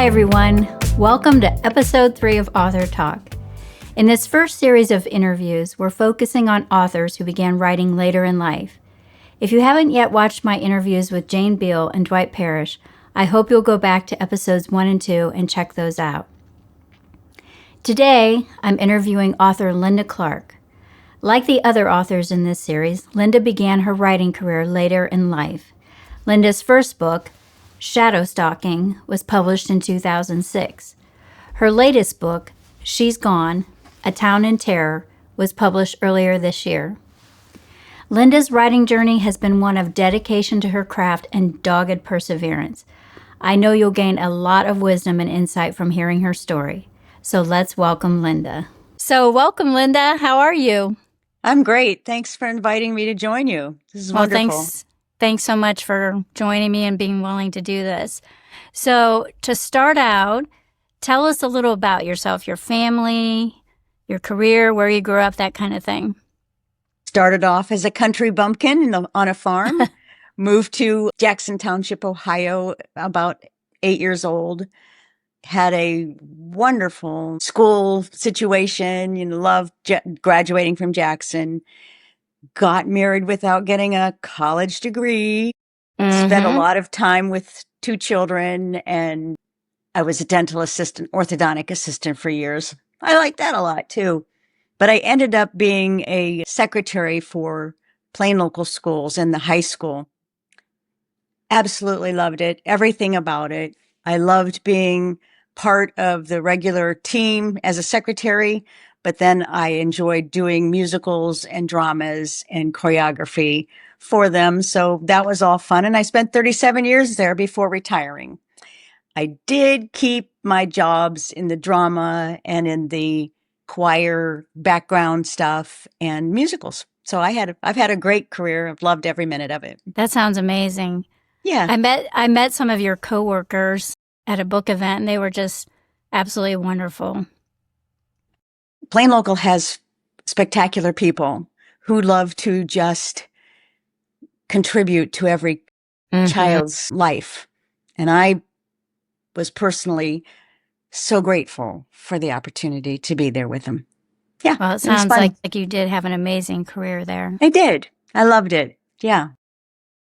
everyone. Welcome to episode 3 of Author Talk. In this first series of interviews, we're focusing on authors who began writing later in life. If you haven't yet watched my interviews with Jane Beal and Dwight Parrish, I hope you'll go back to episodes 1 and 2 and check those out. Today, I'm interviewing author Linda Clark. Like the other authors in this series, Linda began her writing career later in life. Linda's first book, STALKIng, was published in 2006. Her latest book, She's Gone, A Town in Terror, was published earlier this year. Linda's writing journey has been one of dedication to her craft and dogged perseverance. I know you'll gain a lot of wisdom and insight from hearing her story. So let's welcome Linda. So welcome, Linda. How are you? I'm great. Thanks for inviting me to join you. This is wonderful. Thanks so much for joining me and being willing to do this. So to start out, tell us a little about yourself, your family, your career, where you grew up, that kind of thing. Started off as a country bumpkin on a farm, moved to Jackson Township, Ohio, about 8 years old. Had a wonderful school situation, loved graduating from Jackson. Got married without getting a college degree. Spent a lot of time with 2 children, and I was a dental assistant, orthodontic assistant for years. I liked that a lot too. But I ended up being a secretary for plain local schools in the high school. Absolutely loved it. Everything about it. I loved being part of the regular team as a secretary, but then I enjoyed doing musicals and dramas and choreography for them. So that was all fun. And I spent 37 years there before retiring. I did keep my jobs in the drama and in the choir background stuff and musicals. So I've had a great career. I've loved every minute of it. That sounds amazing. Yeah. I met some of your coworkers at a book event, and they were just absolutely wonderful. Plain Local has spectacular people who love to just contribute to every child's life. And I was personally so grateful for the opportunity to be there with them. Yeah. Well, it sounds like you did have an amazing career there. I did. I loved it. Yeah.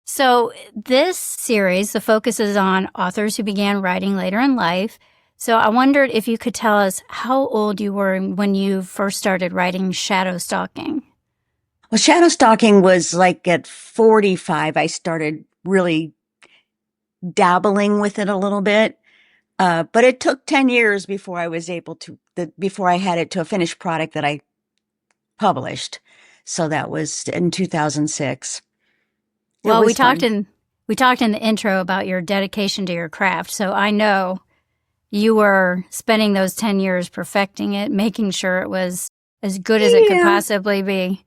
So this series, the focus is on authors who began writing later in life. So I wondered if you could tell us how old you were when you first started writing STALKIng. Well, STALKIng was like at 45, I started really dabbling with it a little bit. But it took 10 years before I was able to, before I had it to a finished product that I published. So that was in 2006. Well, we talked in the intro about your dedication to your craft. So I know you were spending those 10 years perfecting it, making sure it was as good as it could possibly be.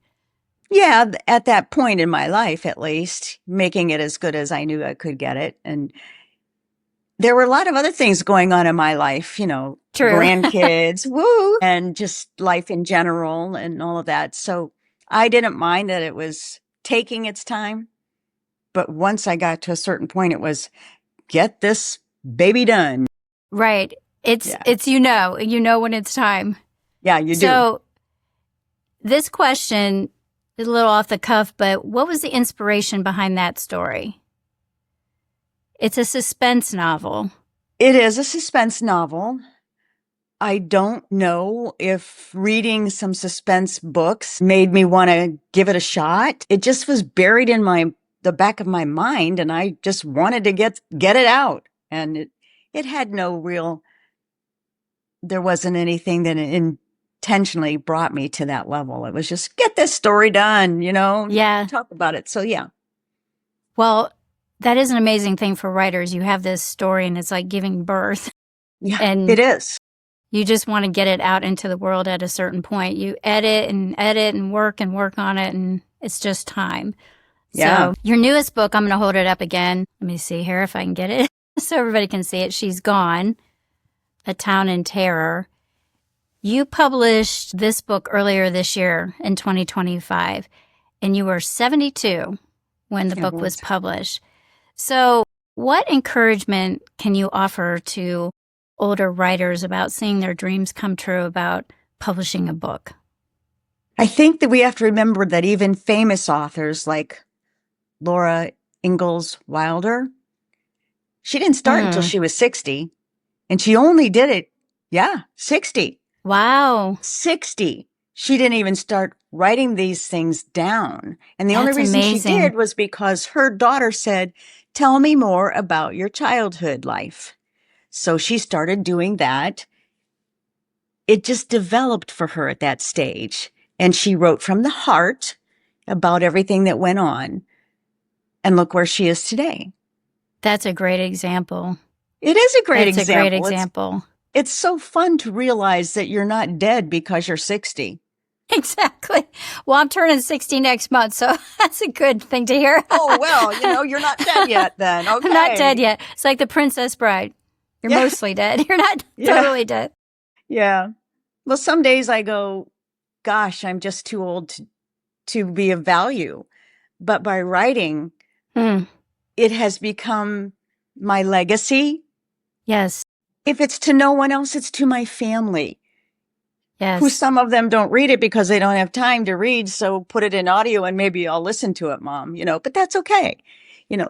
Yeah, at that point in my life, at least, making it as good as I knew I could get it. And there were a lot of other things going on in my life, True. Grandkids, woo, and just life in general and all of that. So I didn't mind that it was taking its time. But once I got to a certain point, it was get this baby done. Right. It's when it's time. Yeah, you do. So this question is a little off the cuff, but what was the inspiration behind that story? It's a suspense novel. It is a suspense novel. I don't know if reading some suspense books made me want to give it a shot. It just was buried in the back of my mind, and I just wanted to get it out. And it had no real, there wasn't anything that intentionally brought me to that level. It was just get this story done, Yeah. Talk about it. So yeah. Well, that is an amazing thing for writers. You have this story and it's like giving birth. Yeah, and it is. You just want to get it out into the world at a certain point. You edit and work on it, and it's just time. Yeah. So your newest book, I'm going to hold it up again. Let me see here if I can get it so everybody can see it. She's Gone, A Town in Terror. You published this book earlier this year in 2025, and you were 72 when the book was published. So what encouragement can you offer to older writers about seeing their dreams come true about publishing a book? I think that we have to remember that even famous authors like Laura Ingalls Wilder, she didn't start until she was 60, and she only did it, 60. Wow. 60. She didn't even start writing these things down. And the only That's reason amazing. she did was because her daughter said, "Tell me more about your childhood life." So she started doing that. It just developed for her at that stage. And she wrote from the heart about everything that went on. And look where she is today. That's a great example. It is a great That's example. a great example. It's so fun to realize that you're not dead because you're 60. Exactly. Well, I'm turning 60 next month, so that's a good thing to hear. Oh, well, you're not dead yet then. Okay. I'm not dead yet. It's like the Princess Bride. You're mostly dead. You're not totally dead. Yeah. Well, some days I go, gosh, I'm just too old to be of value. But by writing, it has become my legacy. Yes. If it's to no one else, it's to my family. Yes. Who some of them don't read it because they don't have time to read. So put it in audio and maybe I'll listen to it, Mom, but that's okay.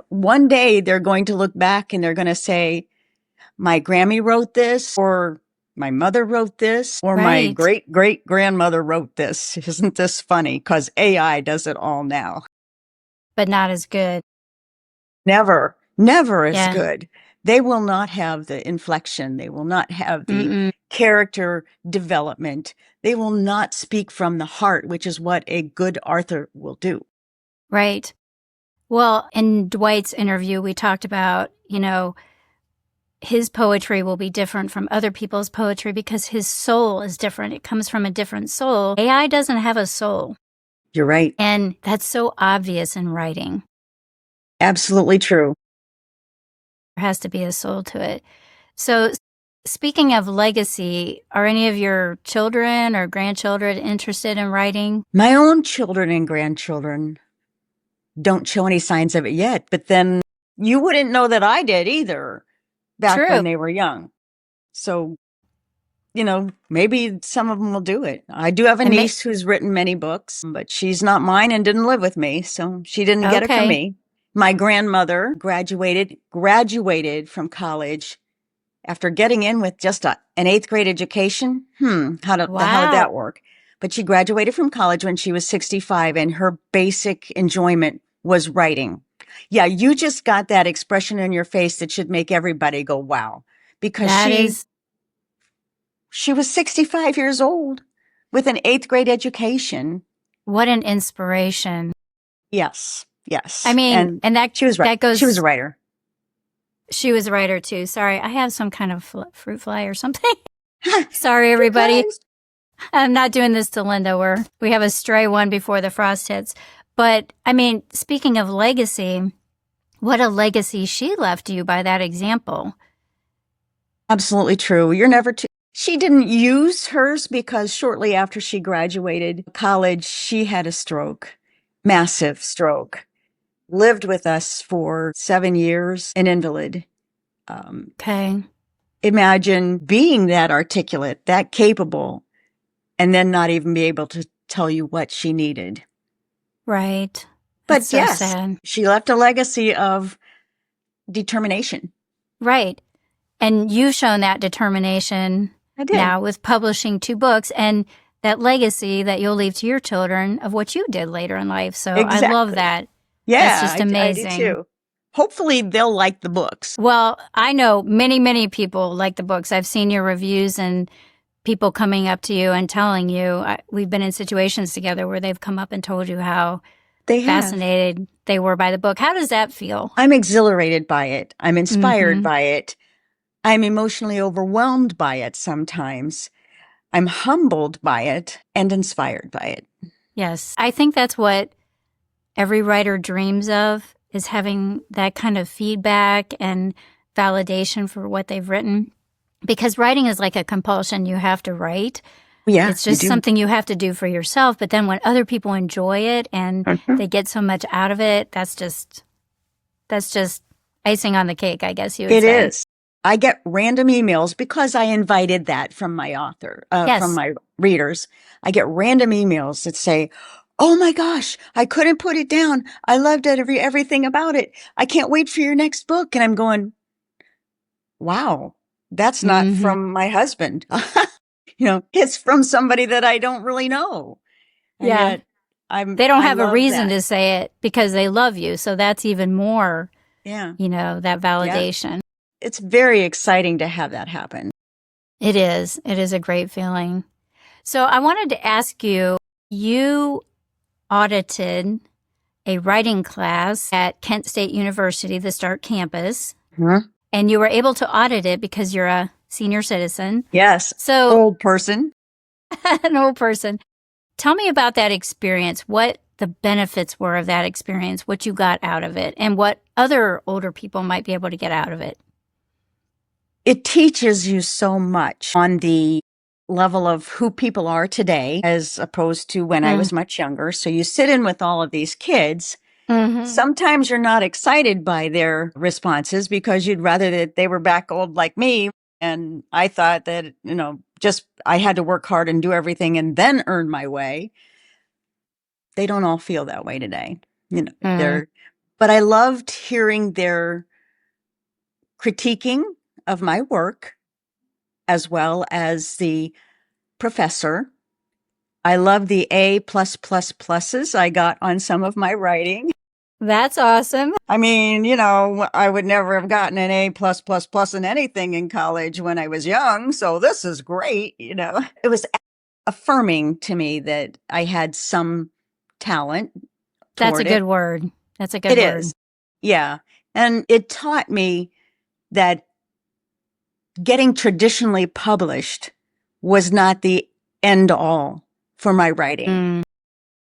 One day they're going to look back and they're going to say, my Grammy wrote this, or my mother wrote this, or my great-great-grandmother wrote this. Isn't this funny? Because AI does it all now. But not as good. Never as good. They will not have the inflection. They will not have the character development. They will not speak from the heart, which is what a good author will do. Right. Well, in Dwight's interview, we talked about, his poetry will be different from other people's poetry because his soul is different. It comes from a different soul. AI doesn't have a soul. You're right. And that's so obvious in writing. Absolutely true. There has to be a soul to it. So speaking of legacy, are any of your children or grandchildren interested in writing? My own children and grandchildren don't show any signs of it yet, but then you wouldn't know that I did either back when they were young. So, maybe some of them will do it. I do have a niece who's written many books, but she's not mine and didn't live with me, so she didn't get it from me. My grandmother graduated from college after getting in with just an 8th grade education. How did that work? But she graduated from college when she was 65, and her basic enjoyment was writing. Yeah, you just got that expression in your face that should make everybody go, wow. Because she was 65 years old with an 8th grade education. What an inspiration. Yes. I mean, and that she was right. She was a writer. She was a writer too. Sorry, I have some kind of fruit fly or something. Sorry, everybody. I'm not doing this to Linda. We have a stray one before the frost hits. But I mean, speaking of legacy, what a legacy she left you by that example. Absolutely true. You're never too. She didn't use hers because shortly after she graduated college, she had a stroke, massive stroke. Lived with us for 7 years, an invalid. Imagine being that articulate, that capable, and then not even be able to tell you what she needed. Right. But yes, sad. She left a legacy of determination. Right. And you've shown that determination now with publishing 2 books and that legacy that you'll leave to your children of what you did later in life. So I love that. Yeah, that's just amazing. I do too. Hopefully they'll like the books. Well, I know many, many people like the books. I've seen your reviews and people coming up to you and telling you, we've been in situations together where they've come up and told you how fascinated they were by the book. How does that feel? I'm exhilarated by it. I'm inspired by it. I'm emotionally overwhelmed by it sometimes. I'm humbled by it and inspired by it. Yes. I think that's what every writer dreams of, is having that kind of feedback and validation for what they've written. Because writing is like a compulsion. You have to write. Yeah, it's just something you have to do for yourself. But then when other people enjoy it and they get so much out of it, that's just icing on the cake, I guess you would say. It is. I get random emails because I invited that from my from Yes. my readers. I get random emails that say, "Oh my gosh, I couldn't put it down. I loved everything about it. I can't wait for your next book." And I'm going, "Wow, that's not Hmm. from my husband." It's from somebody that I don't really know. And Yeah. yet They don't I have a love reason that. to say it because they love you. So that's even more, Yeah. that Yeah. validation. It's very exciting to have that happen. It is. It is a great feeling. So I wanted to ask you, you audited a writing class at Kent State University, the Start campus, Huh? and you were able to audit it because you're a senior citizen. Yes. So, Old person. an old person. Tell me about that experience, what the benefits were of that experience, what you got out of it, and what other older people might be able to get out of it. It teaches you so much on the level of who people are today as opposed to when I was much younger. So you sit in with all of these kids. Mm-hmm. Sometimes you're not excited by their responses because you'd rather that they were back old like me. And I thought that, just I had to work hard and do everything and then earn my way. They don't all feel that way today. Mm. But I loved hearing their critiquing of my work as well as the professor. I love the A plus plus pluses I got on some of my writing. That's awesome. I mean, I would never have gotten an A plus plus plus in anything in college when I was young. So this is great. It was affirming to me that I had some talent That's a toward it. good word. That's a good It word. is. Yeah. And it taught me that getting traditionally published was not the end all for my writing. Mm,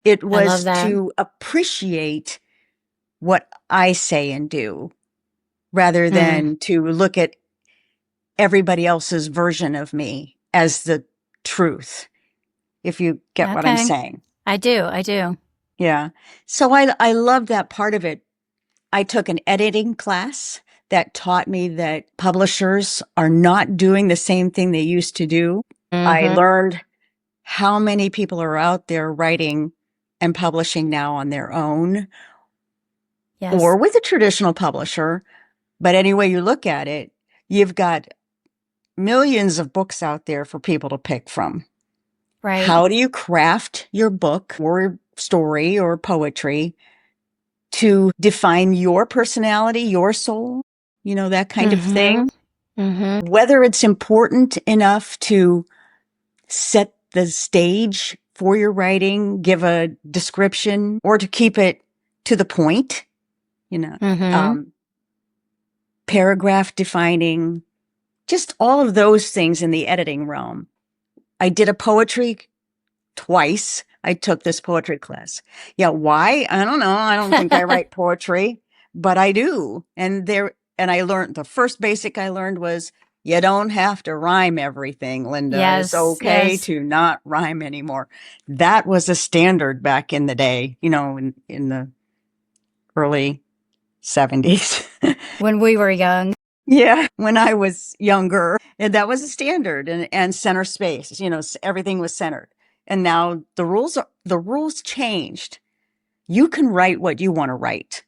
It I love was that. to appreciate what I say and do rather Mm, than to look at everybody else's version of me as the truth, if you get what I'm okay. saying. I do. I do. Yeah. So I love that part of it. I took an editing class that taught me that publishers are not doing the same thing they used to do. I Mm-hmm. learned how many people are out there writing and publishing now on their own or Yes. with a traditional publisher. But any way you look at it, you've got millions of books out there for people to pick from. Right. How do you craft your book or story or poetry to define your personality, your soul, that kind of thing? Mm-hmm. Mm-hmm. Whether it's important enough to set the stage for your writing, give a description, or to keep it to the point, you know, Mm-hmm. um, paragraph defining, just all of those things in the editing realm. I did a poetry twice. I took this poetry class. Yeah. Why? I don't know. I don't think I write poetry, but I do. And I learned the first basic I learned was you don't have to rhyme everything, Linda. It's Yes. okay Yes. to not rhyme anymore. That was a standard back in the day, in the early 70s. When we were young. Yeah, when I was younger, and that was a standard and center space, everything was centered. And now the rules changed. You can write what you want to write.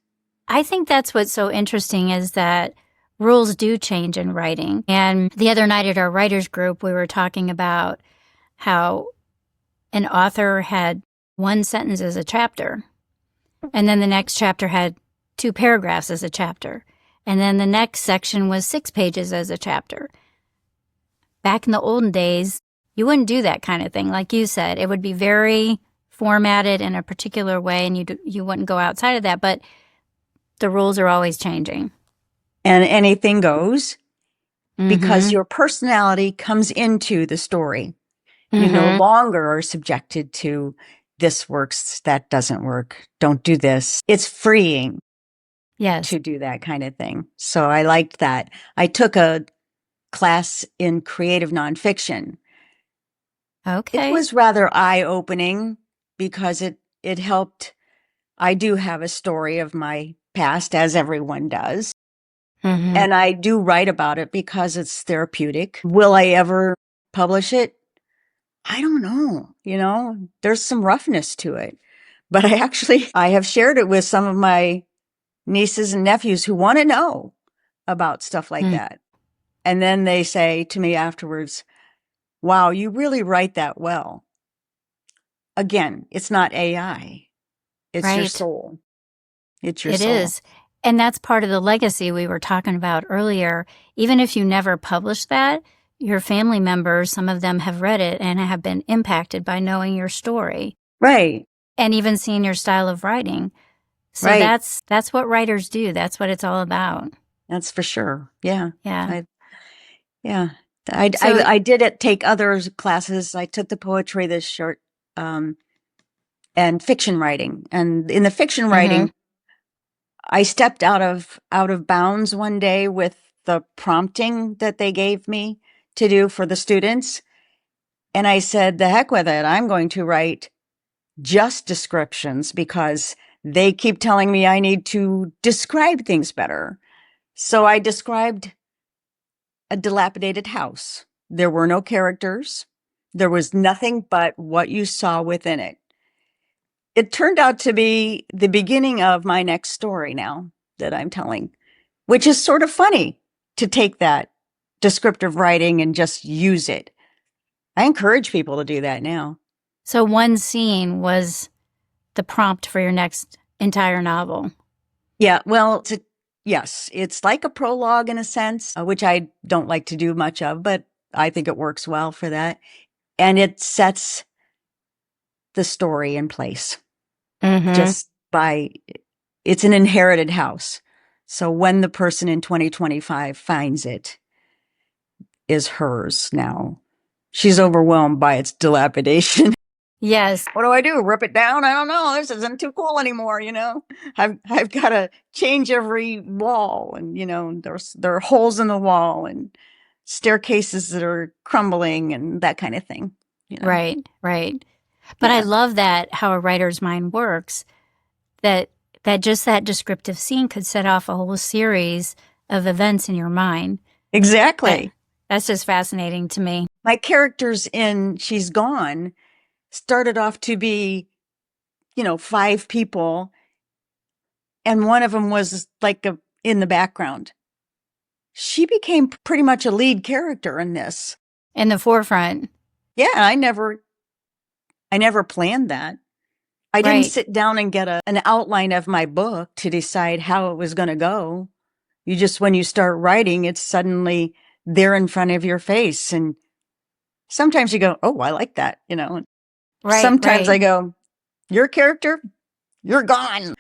I think that's what's so interesting is that rules do change in writing. And the other night at our writers group, we were talking about how an author had one sentence as a chapter, and then the next chapter had 2 paragraphs as a chapter, and then the next section was 6 pages as a chapter. Back in the olden days, you wouldn't do that kind of thing. Like you said, it would be very formatted in a particular way, and you wouldn't go outside of that. But the rules are always changing. And anything goes because Mm-hmm. your personality comes into the story. You no Mm-hmm. longer are subjected to this works, that doesn't work, don't do this. It's freeing Yes. to do that kind of thing. So I liked that. I took a class in creative nonfiction. It Okay. was rather eye-opening because it helped. I do have a story of my past, as everyone does. And I do write about it because it's therapeutic. Will I ever publish it? I don't know. There's some roughness to it. But I have shared it with some of my nieces and nephews who want to know about stuff like that. And then they say to me afterwards, wow, you really write that well. Again, it's not AI. It's your Right. soul. It's your It soul. is. And that's part of the legacy we were talking about earlier. Even if you never published that, your family members, some of them have read it and have been impacted by knowing your story. Right. And even seeing your style of writing. So Right. that's what writers do. That's what it's all about. That's for sure. Yeah. Yeah. Yeah. So- I did take other classes. I took the poetry, the short, and fiction writing. And in the fiction writing, I stepped out of bounds one day with the prompting that they gave me to do for the students. And I said, the heck with it. I'm going to write just descriptions because they keep telling me I need to describe things better. So I described a dilapidated house. There were no characters. There was nothing but what you saw within it. It turned out to be the beginning of my next story now that I'm telling, which is sort of funny to take that descriptive writing and just use it. I encourage people to do that now. So one scene was the prompt for your next entire novel. Yeah, well, yes, it's like a prologue in a sense, which I don't like to do much of, but I think it works well for that. And it sets the story in place just by, it's an inherited house. So when the person in 2025 finds it, is hers now. She's overwhelmed by its dilapidation. Yes. What do I do? Rip it down? I don't know. This isn't too cool anymore, I've got to change every wall, and there are holes in the wall and staircases that are crumbling and that kind of thing. Right. But I love that how a writer's mind works. That just that descriptive scene could set off a whole series of events in your mind. Exactly. That's just fascinating to me. My characters in She's Gone started off to be, 5 people, and one of them was like in the background. She became pretty much a lead character in this. In the forefront. Yeah, I never planned that. I didn't sit down and get an outline of my book to decide how it was going to go. You just, when you start writing, it's suddenly there in front of your face. And sometimes you go, oh, I like that, Sometimes I go, your character, you're gone.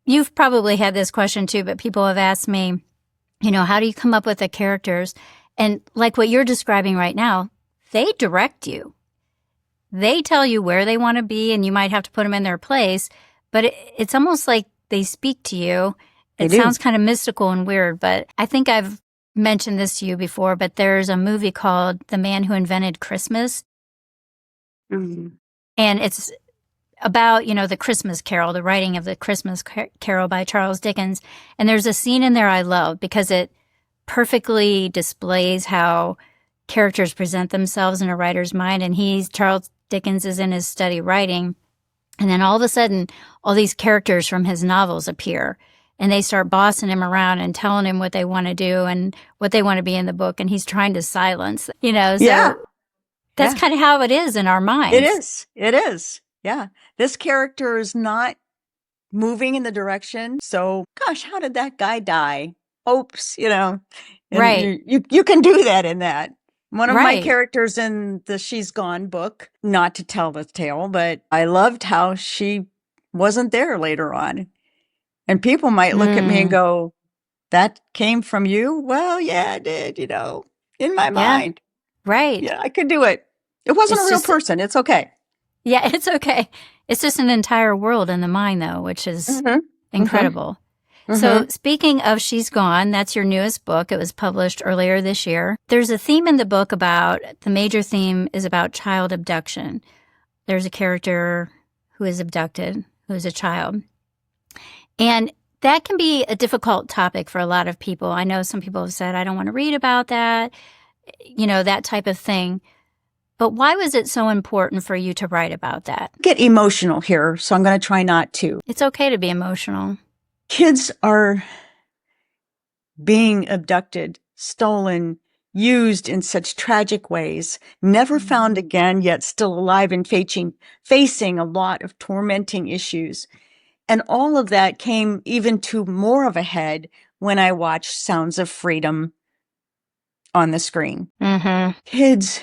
You've probably had this question too, but people have asked me, how do you come up with the characters? And like what you're describing right now, they direct you. They tell you where they want to be, and you might have to put them in their place, but it's almost like they speak to you. It sounds kind of mystical and weird, but I think I've mentioned this to you before, but there's a movie called The Man Who Invented Christmas. And it's about, the Christmas Carol, the writing of the Christmas Carol by Charles Dickens. And there's a scene in there I love because it perfectly displays how characters present themselves in a writer's mind. And Charles Dickens is in his study writing. And then all of a sudden, all these characters from his novels appear. And they start bossing him around and telling him what they want to do and what they want to be in the book. And he's trying to silence, So that's kind of how it is in our minds. It is. Yeah. This character is not moving in the direction. So, gosh, how did that guy die? Oops, Right. You can do that in that. One of my characters in the She's Gone book, not to tell the tale, but I loved how she wasn't there later on. And people might look at me and go, that came from you? Well, yeah, it did, in my mind. Right. Yeah, I could do it. It wasn't a real person. It's okay. Yeah, it's okay. It's just an entire world in the mind, though, which is incredible. So speaking of She's Gone, that's your newest book. It was published earlier this year. There's a theme in the book the major theme is about child abduction. There's a character who is abducted, who is a child. And That can be a difficult topic for a lot of people. I know some people have said, I don't want to read about that, that type of thing. But why was it so important for you to write about that? Get emotional here, so I'm going to try not to. It's okay to be emotional. Kids are being abducted, stolen, used in such tragic ways, never found again, yet still alive and facing a lot of tormenting issues. And all of that came even to more of a head when I watched Sounds of Freedom on the screen. Mm-hmm. Kids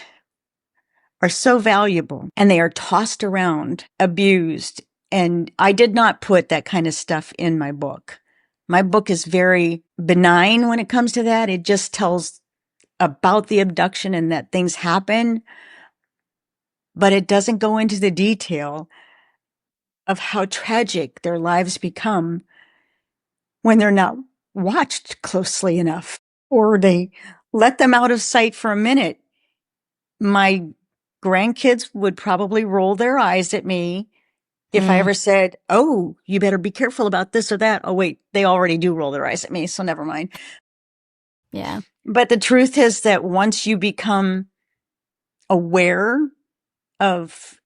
are so valuable and they are tossed around, abused. And I did not put that kind of stuff in my book. My book is very benign when it comes to that. It just tells about the abduction and that things happen, but it doesn't go into the detail of how tragic their lives become when they're not watched closely enough, or they let them out of sight for a minute. My grandkids would probably roll their eyes at me if I ever said, oh, you better be careful about this or that. Oh, wait, they already do roll their eyes at me, so never mind. Yeah. But the truth is that once you become aware of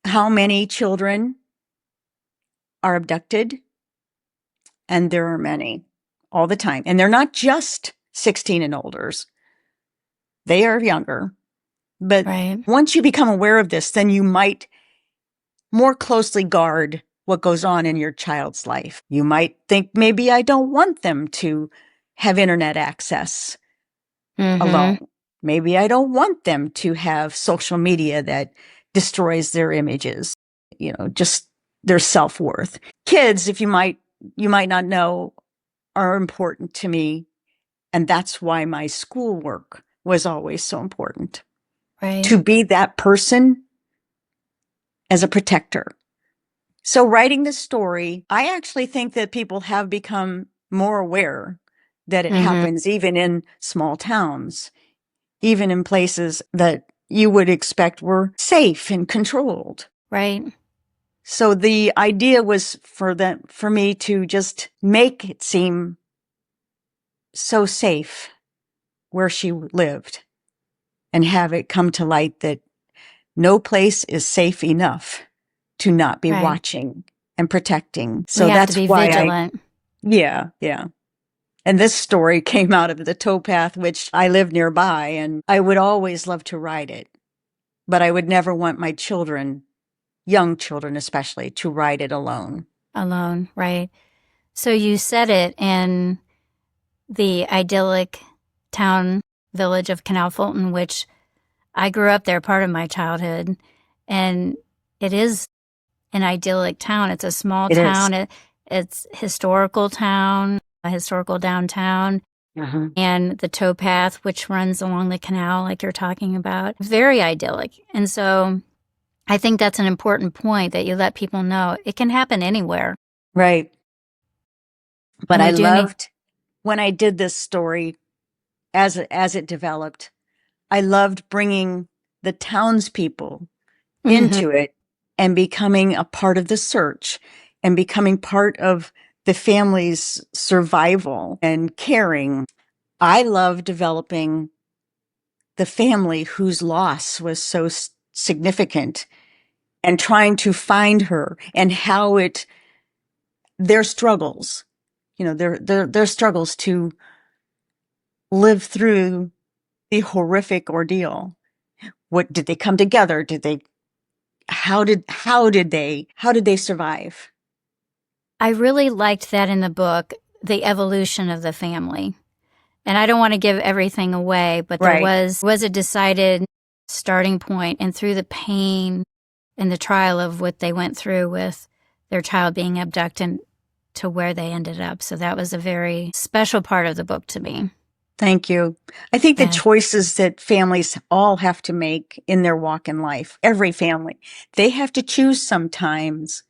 how many children are abducted, and there are many all the time, and they're not just 16 and olders, they are younger. But Right. once you become aware of this, then you might more closely guard what goes on in your child's life. You might think, maybe I don't want them to have internet access alone. Maybe I don't want them to have social media that destroys their images, just their self-worth. Kids, you might not know, are important to me. And that's why my schoolwork was always so important. Right. To be that person as a protector. So writing this story, I actually think that people have become more aware that it happens even in small towns, even in places that you would expect were safe and controlled. Right. So the idea was for me to just make it seem so safe where she lived and have it come to light that no place is safe enough to not be watching and protecting. So we have that's to be why vigilant. Yeah. And this story came out of the towpath, which I live nearby, and I would always love to ride it. But I would never want my children, young children especially, to ride it alone. Alone, right. So you said it in the idyllic town village of Canal Fulton, which I grew up there, part of my childhood. And it is an idyllic town. It's a small town. It's historical town, a historical downtown. And the towpath, which runs along the canal, like you're talking about, very idyllic. And so I think that's an important point, that you let people know it can happen anywhere. Right. But And I loved when I did this story as it developed, I loved bringing the townspeople into it and becoming a part of the search and becoming part of the family's survival and caring. I love developing the family whose loss was so significant and trying to find her and how their struggles, their struggles to live through the horrific ordeal. What did they come together? How did they survive? I really liked that in the book, the evolution of the family. And I don't want to give everything away, but there was a decided starting point, and through the pain and the trial of what they went through with their child being abducted to where they ended up. So that was a very special part of the book to me. Thank you. I think the choices that families all have to make in their walk in life, every family, they have to choose sometimes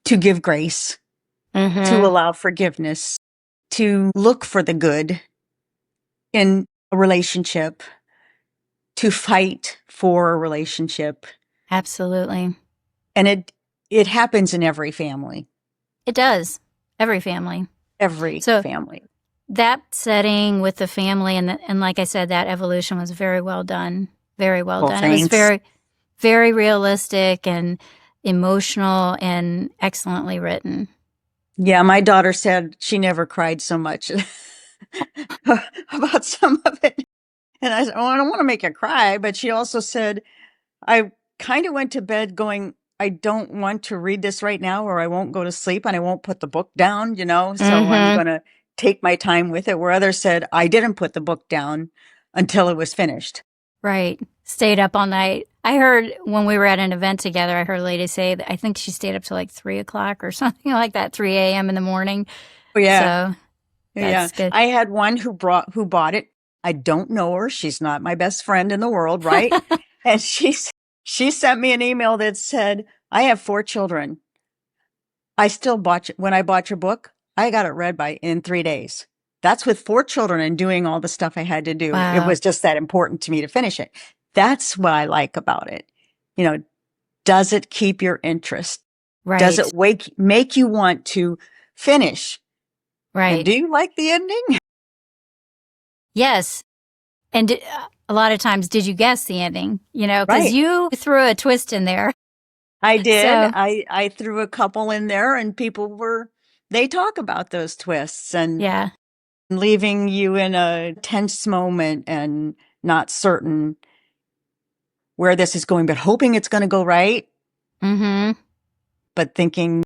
to give grace, to allow forgiveness, to look for the good in a relationship, to fight for a relationship. Absolutely. And it happens in every family. It does. Every family. Every So family. that setting with the family and like I said, that evolution was very well done. Very well Well, done. It was thanks. very, very realistic and emotional and excellently written. Yeah, my daughter said she never cried so much about some of it. And I said, "Oh, I don't want to make you cry." But she also said, I kind of went to bed going, I don't want to read this right now, or I won't go to sleep and I won't put the book down, so I'm Mm-hmm. going to take my time with it. Where others said, I didn't put the book down until it was finished. Right. Stayed up all night. I heard when we were at an event together, I heard a lady say that I think she stayed up till like 3 o'clock or something like that, 3 a.m. in the morning. Oh, yeah. So Yeah. that's good. I had one who bought it. I don't know her. She's not my best friend in the world, right? And she sent me an email that said, I have 4 children. I still when I bought your book, I got it read in 3 days. That's with 4 children and doing all the stuff I had to do. It Wow. was just that important to me to finish it. That's what I like about it. You know, does it keep your interest? Does Right. it make you want to finish? And Right. do you like the ending? Yes. And a lot of times, did you guess the ending? Because Right. you threw a twist in there. I did. So, I threw a couple in there and they talk about those twists and yeah. leaving you in a tense moment and not certain where this is going, but hoping it's going to go right, Mm-hmm. but thinking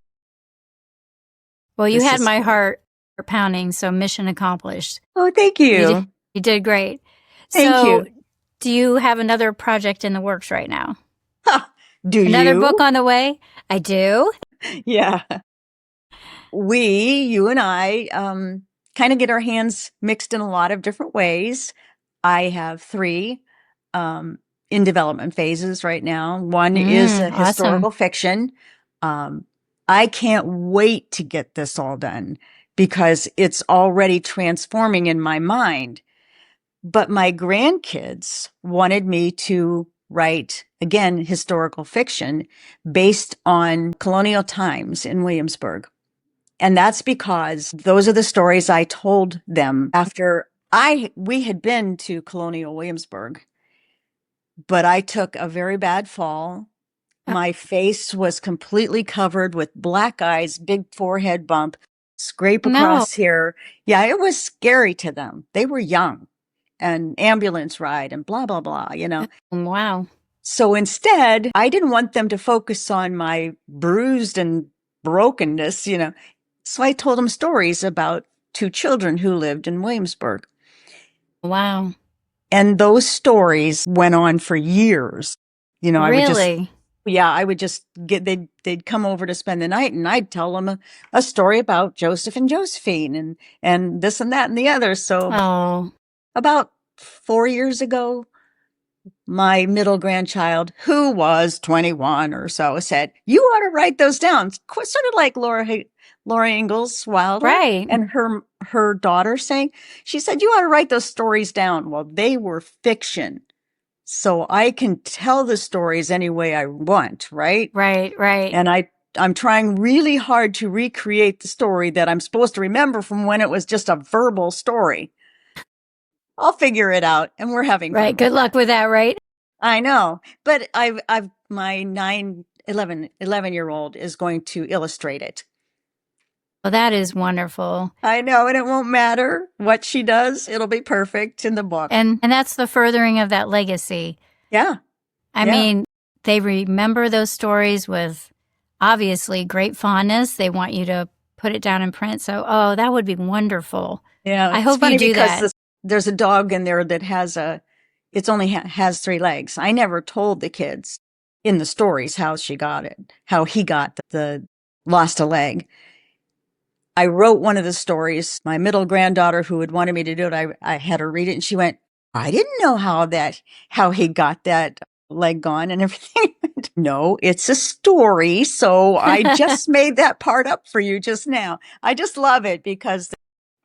Well, you this had is, my heart pounding, so mission accomplished. oh, thank You did, you. you did great. Thank So, you. do you have another project in the works right now? Ha, do Another book you? on the way? I do. Yeah. You and I, kind of get our hands mixed in a lot of different ways. I have 3, um, in development phases right now. One is a Awesome. historical fiction. Um, I can't wait to get this all done because it's already transforming in my mind. But my grandkids wanted me to write, again, historical fiction based on colonial times in Williamsburg. And that's because those are the stories I told them after we had been to colonial Williamsburg, but I took a very bad fall. Uh, My face was completely covered with black eyes, big forehead bump, scrape no. across here. Yeah, it was scary to them. They were young and ambulance ride and blah, blah, blah. Wow. So instead, I didn't want them to focus on my bruised and brokenness. So I told them stories about 2 children who lived in Williamsburg. Wow. And those stories went on for years. I would just, Really? yeah, I would just they'd come over to spend the night and I'd tell them a story about Joseph and Josephine and this and that and the other. So Oh, about 4 years ago, my middle grandchild, who was 21 or so, said, "You ought to write those down." Sort of like Laura Ingalls Wilder right. and her daughter saying, she said, "You ought to write those stories down." Well, they were fiction, so I can tell the stories any way I want, right? Right. Right. And I'm trying really hard to recreate the story that I'm supposed to remember from when it was just a verbal story. I'll figure it out, and we're having Right. fun with Good luck that. with that, right? I know, but I've my 11-year-old is going to illustrate it. Well, that is wonderful. I know, and it won't matter what she does. It'll be perfect in the book. And that's the furthering of that legacy. Yeah. I Yeah. mean, they remember those stories with obviously great fondness. They want you to put it down in print. So, oh, that would be wonderful. Yeah. I It's hope you funny do because that. there's a dog in there that it's only has 3 legs. I never told the kids in the stories how he got lost a leg. I wrote one of the stories. My middle granddaughter, who had wanted me to do it, I had her read it, and she went, "I didn't know how he got that leg gone and everything." No, it's a story. So I just made that part up for you just now. I just love it because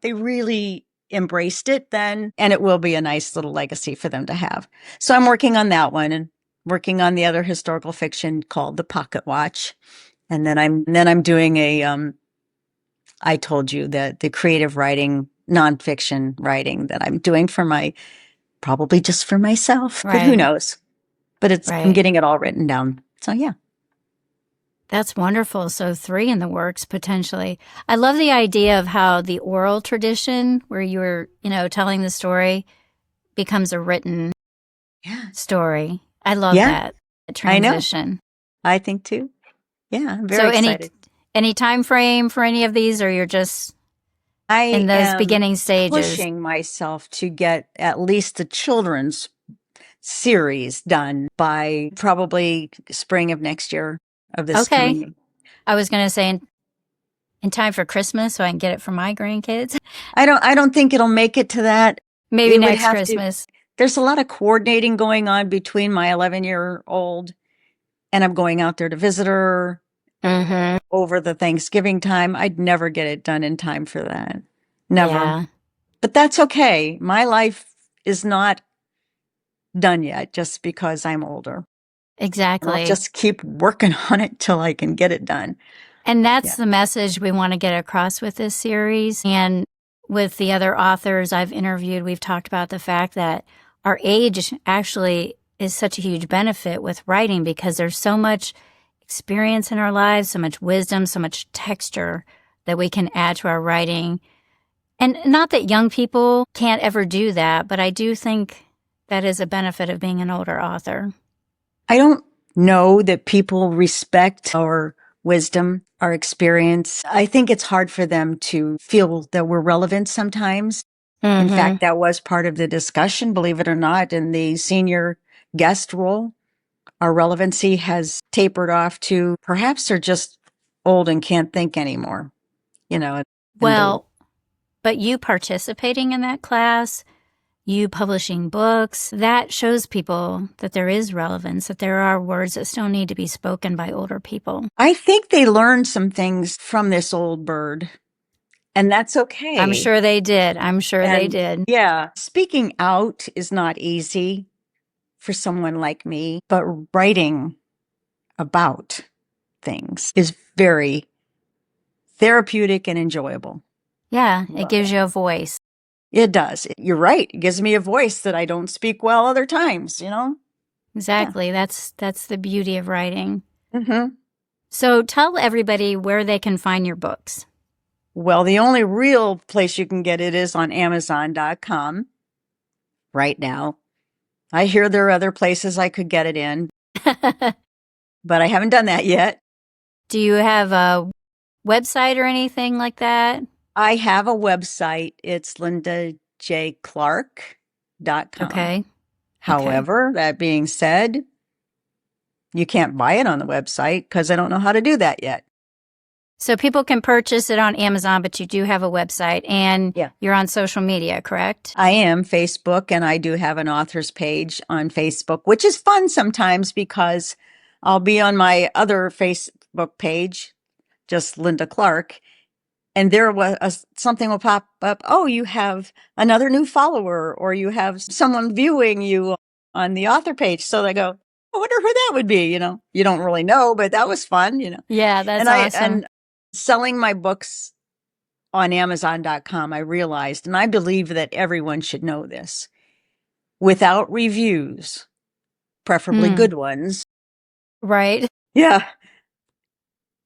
they really embraced it then, and it will be a nice little legacy for them to have. So I'm working on that one and working on the other historical fiction called The Pocket Watch. And then I'm doing I told you that the creative writing, nonfiction writing that I'm doing probably just for myself, but who Right. knows? But I'm Right. getting it all written down. So yeah. That's wonderful. So 3 in the works potentially. I love the idea of how the oral tradition where you're, telling the story becomes a written Yeah. story. I love Yeah. that I know. transition. I think too. Yeah. I'm very So excited. any time frame for any of these, or you're just in I those am beginning stages? pushing myself to get at least the children's series done by probably spring of next year of this Okay. coming. I was going to say in time for Christmas so I can get it for my grandkids. I don't think it'll make it to that. Maybe It would next have to. Christmas. There's a lot of coordinating going on between my 11-year-old and I'm going out there to visit her over the Thanksgiving time. I'd never get it done in time for that. Never. Yeah, But that's okay. My life is not done yet just because I'm older. And I'll exactly. just keep working on it till I can get it done. And that's Yeah. the message we want to get across with this series. And with the other authors I've interviewed, we've talked about the fact that our age actually is such a huge benefit with writing because there's so much experience in our lives, so much wisdom, so much texture that we can add to our writing. And not that young people can't ever do that, but I do think that is a benefit of being an older author. I don't know that people respect our wisdom, our experience. I think it's hard for them to feel that we're relevant sometimes. In fact, that was part of the discussion, believe it or not, in the senior guest role. Our relevancy has tapered off to perhaps they're just old and can't think anymore, and Well, but you participating in that class, you publishing books, that shows people that there is relevance, that there are words that still need to be spoken by older people. I think they learned some things from this old bird, and that's okay. I'm sure they did. They And did. yeah, speaking out is not easy for someone like me, but writing about things is very therapeutic and enjoyable. Yeah, it Love gives it. you a voice. It does. You're right. It gives me a voice that I don't speak well other times. Exactly. Yeah. That's the beauty of writing. Mm-hmm. So tell everybody where they can find your books. Well, the only real place you can get it is on Amazon.com right now. I hear there are other places I could get it in, but I haven't done that yet. Do you have a website or anything like that? I have a website. It's lindajclark.com. Okay. However, that being said, you can't buy it on the website because I don't know how to do that yet. So people can purchase it on Amazon, but you do have a website and you're on social media, correct? I am Facebook, and I do have an author's page on Facebook, which is fun sometimes because I'll be on my other Facebook page, just Linda Clark, and there was something will pop up. Oh, you have another new follower, or you have someone viewing you on the author page. So they go, I wonder who that would be. You don't really know, but that was fun. Yeah, that's and awesome. And selling my books on Amazon.com, I realized, and I believe that everyone should know this, without reviews, preferably good ones. Right. Yeah.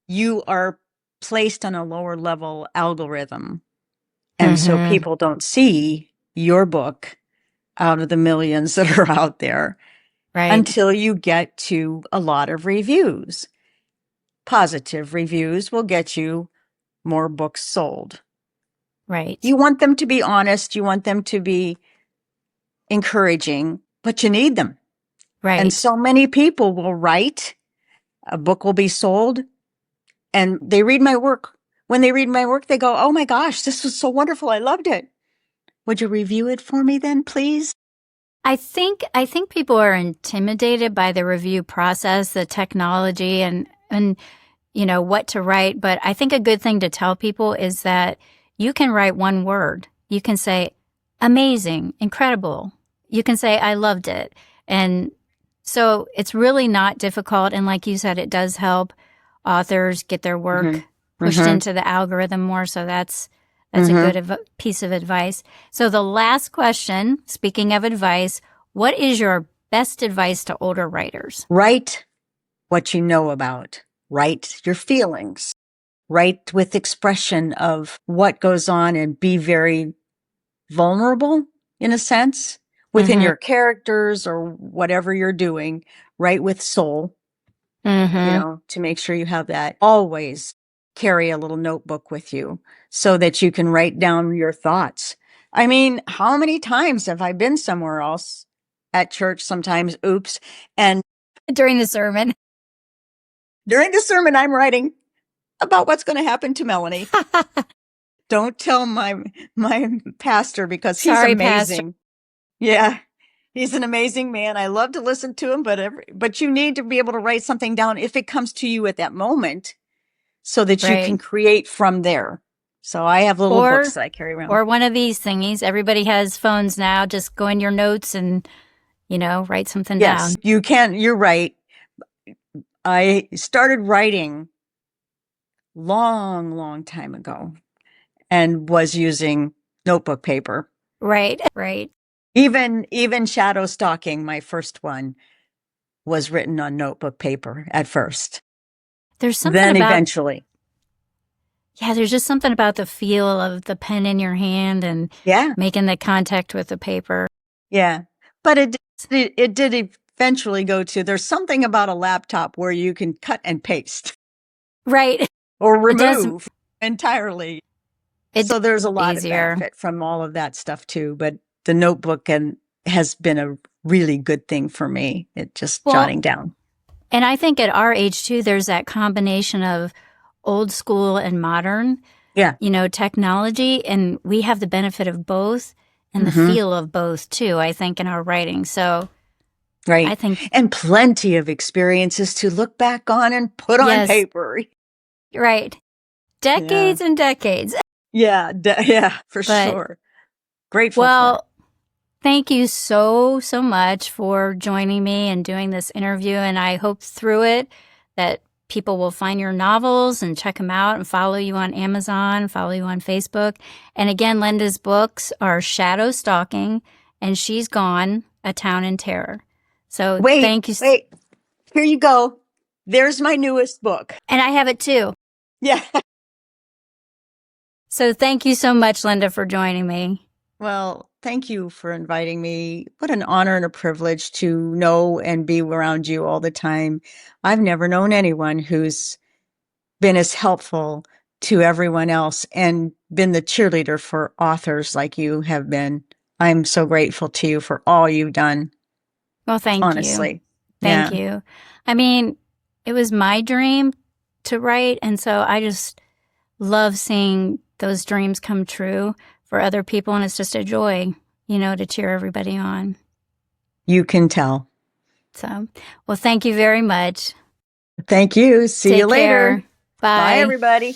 You are placed on a lower level algorithm. And so people don't see your book out of the millions that are out there until you get to a lot of reviews. Positive reviews will get you more books sold. Right. You want them to be honest. You want them to be encouraging, but you need them. Right. And so many people will write, a book will be sold, and they read my work. When they read my work, they go, oh my gosh, this was so wonderful. I loved it. Would you review it for me then, please? I think people are intimidated by the review process, the technology and what to write. But I think a good thing to tell people is that you can write one word. You can say amazing, incredible. You can say I loved it. And so it's really not difficult. And like you said, it does help authors get their work pushed Mhm. into the algorithm more. So that's a good piece of advice. So the last question, speaking of advice, what is your best advice to older writers? Write what you know about. Write your feelings. Write with expression of what goes on and be very vulnerable in a sense within your characters or whatever you're doing. Write with soul, to make sure you have that. Always carry a little notebook with you so that you can write down your thoughts. I mean, how many times have I been somewhere else at church sometimes, oops, and During the sermon. during the sermon, I'm writing about what's going to happen to Melanie. Don't tell my pastor because he's Sorry, Pastor. amazing. Yeah. He's an amazing man. I love to listen to him, but you need to be able to write something down if it comes to you at that moment so that you can create from there. So I have little books that I carry around. Or one of these thingies. Everybody has phones now. Just go in your notes and, write something down. Yes, you can. You're right. I started writing long time ago and was using notebook paper. Right. Even shadow stalking, my first one, was written on notebook paper at first. There's something then about, eventually. Yeah, there's just something about the feel of the pen in your hand and making the contact with the paper. Yeah. But it did eventually go to, there's something about a laptop where you can cut and paste. Right. Or remove entirely. So there's a lot easier. of benefit from all of that stuff too. But the notebook has been a really good thing for me. It just jotting down. And I think at our age too, there's that combination of old school and modern, technology. And we have the benefit of both and the feel of both too, I think, in our writing. So right. I think, and plenty of experiences to look back on and put on paper. Right. Decades and decades. Yeah, for sure. Grateful for it. Thank you so much for joining me and doing this interview. And I hope through it that people will find your novels and check them out and follow you on Amazon, follow you on Facebook. And again, Linda's books are Shadow Stalking and She's Gone, A Town in Terror. So thank you. Wait, here you go. There's my newest book. And I have it too. Yeah. So thank you so much, Linda, for joining me. Well, thank you for inviting me. What an honor and a privilege to know and be around you all the time. I've never known anyone who's been as helpful to everyone else and been the cheerleader for authors like you have been. I'm so grateful to you for all you've done. Well, thank you. Honestly. Thank you. I mean, it was my dream to write, and so I just love seeing those dreams come true for other people, and it's just a joy, to cheer everybody on. You can tell. So, well, thank you very much. Thank you. See you later. Bye. Bye, everybody.